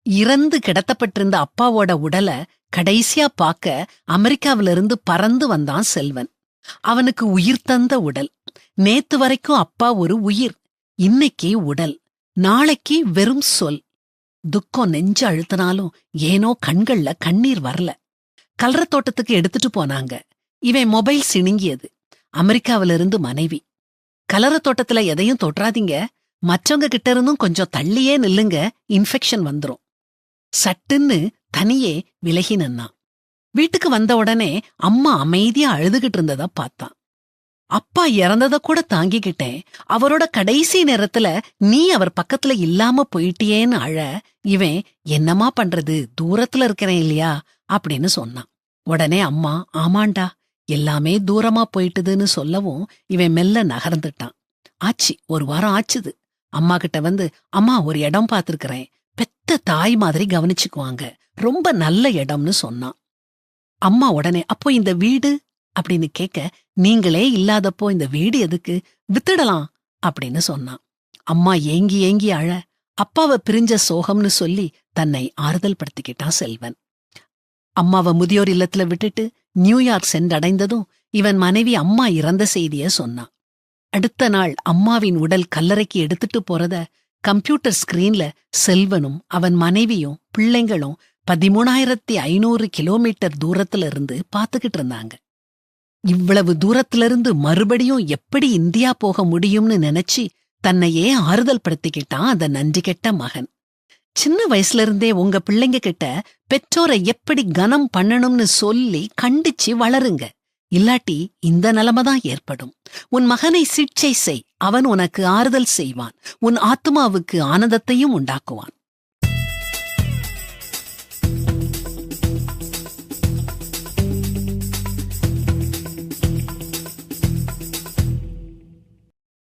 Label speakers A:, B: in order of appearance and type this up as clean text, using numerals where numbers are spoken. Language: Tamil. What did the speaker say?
A: இறந்து கிடத்தப்பட்டிருந்த அப்பாவோட உடல கடைசியா பார்க்க அமெரிக்காவிலிருந்து பறந்து வந்தான் செல்வன். அவனுக்கு உயிர் தந்த உடல். நேத்து வரைக்கும் அப்பா ஒரு உயிர், இன்னைக்கு உடல், நாளைக்கு வெறும் சொல். துக்கம் நெஞ்சு அழுத்தினாலும் ஏனோ கண்கள்ல கண்ணீர் வரல. கலர தோட்டத்துக்கு எடுத்துட்டு போனாங்க. இவன் மொபைல் சிணுங்கியது. அமெரிக்காவிலிருந்து மனைவி. கலர தோட்டத்துல எதையும் தொட்றாதீங்க, மற்றவங்க கிட்ட இருந்தும் கொஞ்சம் தள்ளியே நில்லுங்க, இன்ஃபெக்ஷன் வந்துரும். சட்டுன்னு தனியே விலகி நின்னான். வீட்டுக்கு வந்த உடனே அம்மா அமைதியா அழுதுகிட்டு இருந்தத பார்த்தான். அப்பா இறந்தத கூட தாங்கிக்கிட்டேன், அவரோட கடைசி நேரத்துல நீ அவர் பக்கத்துல இல்லாம போயிட்டியேன்னு அழ, இவன் என்னமா பண்றது, தூரத்துல இருக்கிறேன் இல்லையா அப்படின்னு சொன்னான். உடனே அம்மா ஆமாண்டா எல்லாமே தூரமா போயிட்டுதுன்னு சொல்லவும் இவன் மெல்ல நகர்ந்துட்டான். ஆச்சு, ஒரு வாரம் ஆச்சுது. அம்மா கிட்ட வந்து, அம்மா ஒரு இடம் பார்த்திருக்கிறேன், பெத்த தாய் மாதிரி கவனிச்சுக்குவாங்க, ரொம்ப நல்ல இடம்னு சொன்னான். அம்மா உடனே அப்போ இந்த வீடு அப்படின்னு கேட்க, நீங்களே இல்லாதப்போ இந்த வீடு எதுக்கு, வித்துடலாம் அப்படின்னு சொன்னான். அம்மா ஏங்கி ஏங்கி அழ, அப்பாவை பிரிஞ்ச சோகம்னு சொல்லி தன்னை ஆறுதல் படுத்திக்கிட்டான் செல்வன். அம்மாவை முதியோர் இல்லத்துல விட்டுட்டு நியூயார்க் சென்றடைந்ததும் இவன் மனைவி அம்மா இறந்த செய்திய சொன்னான். அடுத்த நாள் அம்மாவின் உடல் கல்லறைக்கு எடுத்துட்டு போறத கம்ப்யூட்டர் ஸ்கிரீன்ல செல்வனும் அவன் மனைவியும் பிள்ளைங்களும் 13,500 கிலோமீட்டர் தூரத்துல இருந்து பாத்துக்கிட்டு இருந்தாங்க. இவ்வளவு தூரத்துல இருந்து மறுபடியும் எப்படி இந்தியா போக முடியும்னு நினைச்சு தன்னையே ஆறுதல் படுத்திக்கிட்டான் அந்த நன்றி கெட்ட மகன். சின்ன வயசுல இருந்தே உங்க பிள்ளைங்க கிட்ட பெற்றோரை எப்படி கனம் பண்ணணும்னு சொல்லி கண்டிச்சு வளருங்க, இல்லாட்டி இந்த நிலைமைதான் ஏற்படும். உன் மகனை சிட்சை செய், அவன் உனக்கு ஆறுதல் செய்வான், உன் ஆத்மாவுக்கு ஆனந்தத்தையும் உண்டாக்குவான்.